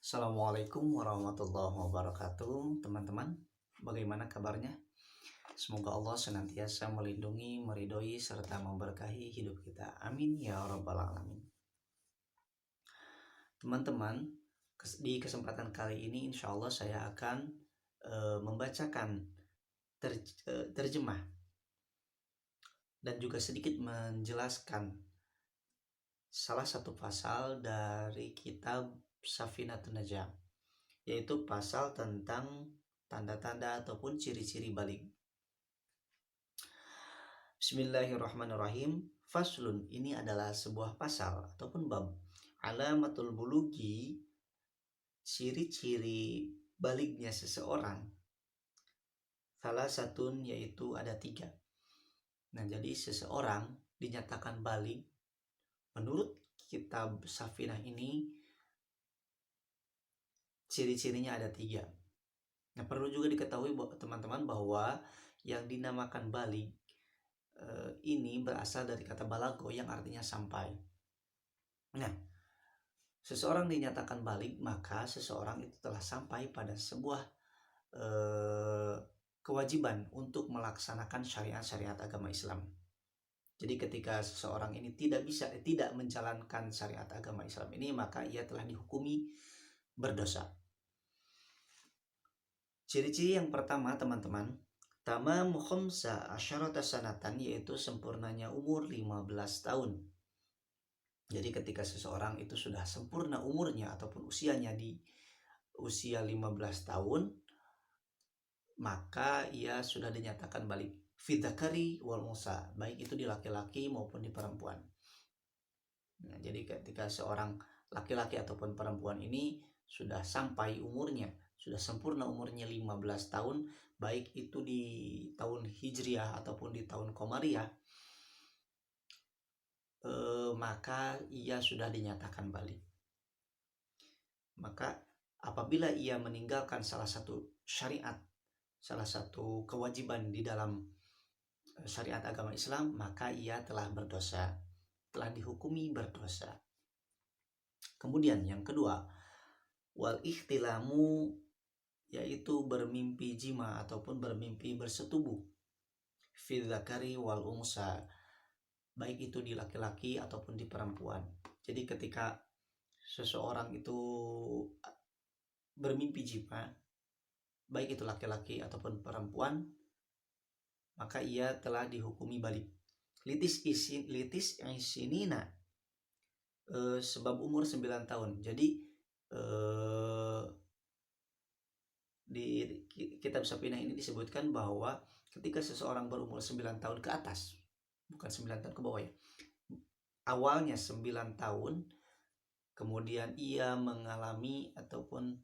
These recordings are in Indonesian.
Assalamualaikum warahmatullahi wabarakatuh, teman-teman. Bagaimana kabarnya? Semoga Allah senantiasa melindungi, meridhoi, serta memberkahi hidup kita. Amin ya rabbal alamin. Teman-teman, di kesempatan kali ini insya Allah saya akan membacakan terjemah dan juga sedikit menjelaskan salah satu pasal dari kitab Safinatun Najah, yaitu pasal tentang tanda-tanda ataupun ciri-ciri balik. Bismillahirrahmanirrahim. Faslun, ini adalah sebuah pasal ataupun bab. Alamatul bulugi, ciri-ciri baliknya seseorang. Salah satun, yaitu ada 3. Nah, jadi seseorang dinyatakan balik menurut kitab Safinah ini ciri-cirinya ada 3. Nah, perlu juga diketahui teman-teman bahwa yang dinamakan balik ini berasal dari kata balago yang artinya sampai. Nah, seseorang dinyatakan balik, maka seseorang itu telah sampai pada sebuah kewajiban untuk melaksanakan syariat-syariat agama Islam. Jadi ketika seseorang ini tidak menjalankan syariat agama Islam ini, maka ia telah dihukumi berdosa. Ciri-ciri yang pertama, teman-teman, tamam khamsa asyarata sanatan, yaitu sempurnanya umur 15 tahun. Jadi ketika seseorang itu sudah sempurna umurnya ataupun usianya di usia 15 tahun, maka ia sudah dinyatakan balik. Fidzakari wal unsa, baik itu di laki-laki maupun di perempuan. Nah, jadi ketika seorang laki-laki ataupun perempuan ini sudah sampai umurnya, sudah sempurna umurnya 15 tahun, baik itu di tahun Hijriah ataupun di tahun Komariah, maka ia sudah dinyatakan balik. Maka apabila ia meninggalkan salah satu syariat, salah satu kewajiban di dalam syariat agama Islam, maka ia telah berdosa, telah dihukumi berdosa. Kemudian yang kedua, wal ikhtilamu, yaitu bermimpi jima ataupun bermimpi bersetubuh, fil zakari wal unsa, baik itu di laki-laki ataupun di perempuan. Jadi ketika seseorang itu bermimpi jima, baik itu laki-laki ataupun perempuan, maka ia telah dihukumi balik. Litis isinina, sebab umur 9 tahun. Jadi di kitab Safinah ini disebutkan bahwa ketika seseorang berumur 9 tahun ke atas, bukan 9 tahun ke bawah ya, awalnya 9 tahun, kemudian ia mengalami ataupun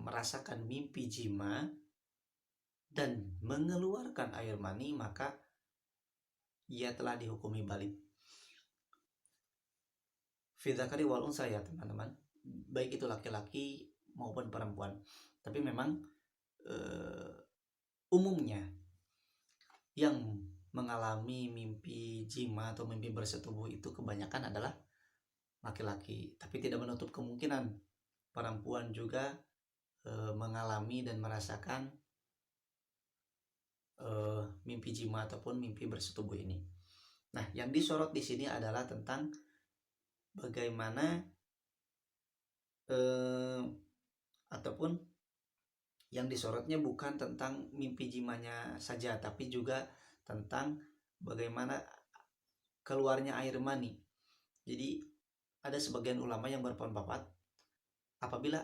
merasakan mimpi jima dan mengeluarkan air mani, maka ia telah dihukumi balik. Fidzakari wal unsa, ya teman-teman, baik itu laki-laki maupun perempuan. Tapi memang umumnya yang mengalami mimpi jima atau mimpi bersetubuh itu kebanyakan adalah laki-laki, tapi tidak menutup kemungkinan perempuan juga mengalami dan merasakan mimpi jima ataupun mimpi bersetubuh ini. Nah, yang disorot di sini adalah tentang bagaimana ataupun yang disorotnya bukan tentang mimpi jimanya saja, tapi juga tentang bagaimana keluarnya air mani. Jadi ada sebagian ulama yang berpendapat apabila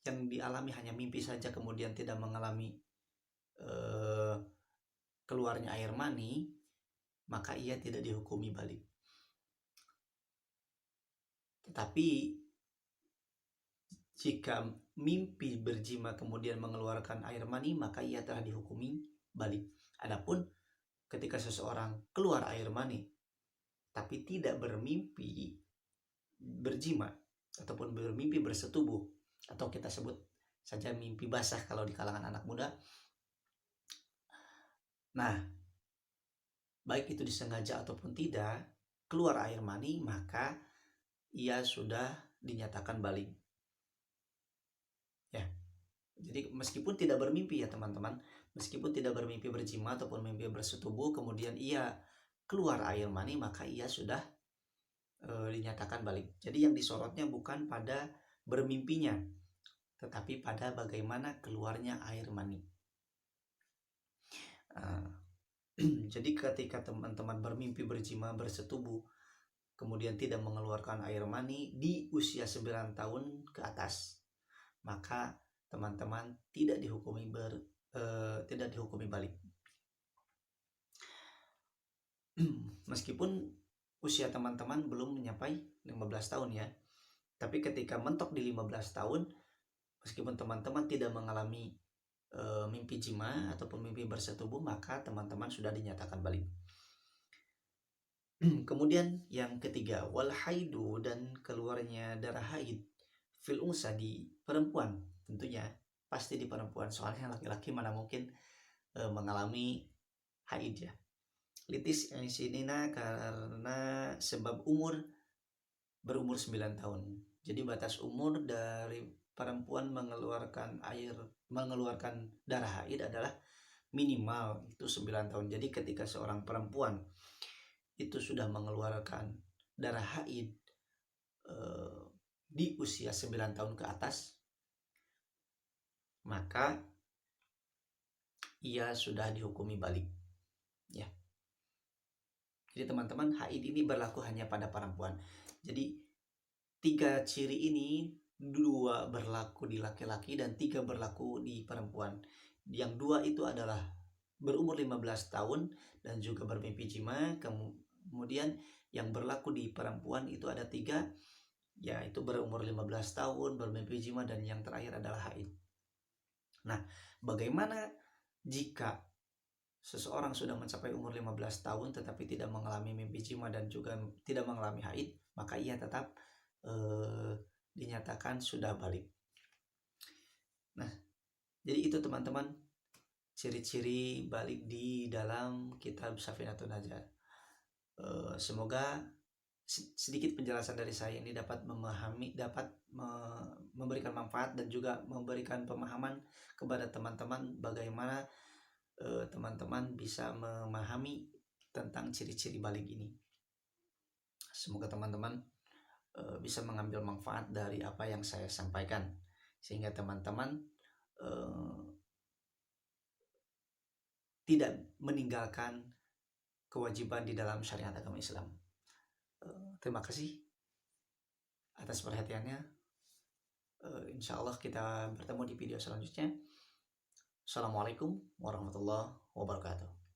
yang dialami hanya mimpi saja, kemudian tidak mengalami keluarnya air mani, maka ia tidak dihukumi balik. Tetapi jika mimpi berjima kemudian mengeluarkan air mani, maka ia telah dihukumi balik. Adapun ketika seseorang keluar air mani tapi tidak bermimpi berjima ataupun bermimpi bersetubuh, atau kita sebut saja mimpi basah kalau di kalangan anak muda, nah baik itu disengaja ataupun tidak, keluar air mani, maka ia sudah dinyatakan balik. Ya. Jadi meskipun tidak bermimpi ya teman-teman, meskipun tidak bermimpi berjima ataupun mimpi bersetubuh, kemudian ia keluar air mani, maka ia sudah dinyatakan balik. Jadi yang disorotnya bukan pada bermimpinya, tetapi pada bagaimana keluarnya air mani. Jadi ketika teman-teman bermimpi berjima bersetubuh, kemudian tidak mengeluarkan air mani di usia 9 tahun ke atas, maka teman-teman tidak dihukumi balik. Meskipun usia teman-teman belum mencapai 15 tahun ya. Tapi ketika mentok di 15 tahun, meskipun teman-teman tidak mengalami mimpi jima ataupun mimpi bersetubuh, maka teman-teman sudah dinyatakan balik. Kemudian yang ketiga, wal haidu, dan keluarnya darah haid fil unsa, di perempuan. Tentunya pasti di perempuan, soalnya laki-laki mana mungkin mengalami haid ya. Litis sinina, karena sebab berumur 9 tahun. Jadi batas umur dari perempuan mengeluarkan darah haid adalah minimal itu 9 tahun. Jadi ketika seorang perempuan itu sudah mengeluarkan darah haid di usia 9 tahun ke atas, maka ia sudah dihukumi balik ya. Jadi teman-teman, haid ini berlaku hanya pada perempuan. Jadi 3 ciri ini, 2 berlaku di laki-laki dan 3 berlaku di perempuan. Yang 2 itu adalah berumur 15 tahun dan juga bermimpi jima. Kemudian yang berlaku di perempuan itu ada 3, yaitu berumur 15 tahun, bermimpi jima, dan yang terakhir adalah haid. Nah, bagaimana jika seseorang sudah mencapai umur 15 tahun tetapi tidak mengalami mimpi jima dan juga tidak mengalami haid, maka ia tetap dinyatakan sudah balik. Nah, jadi itu teman-teman ciri-ciri balik di dalam kitab Safinatun Najah. Semoga sedikit penjelasan dari saya ini dapat memberikan manfaat dan juga memberikan pemahaman kepada teman-teman bagaimana teman-teman bisa memahami tentang ciri-ciri balik ini. Semoga teman-teman bisa mengambil manfaat dari apa yang saya sampaikan, sehingga teman-teman tidak meninggalkan kewajiban di dalam syariat agama Islam. Terima kasih atas perhatiannya. Insya Allah kita bertemu di video selanjutnya. Assalamualaikum warahmatullahi wabarakatuh.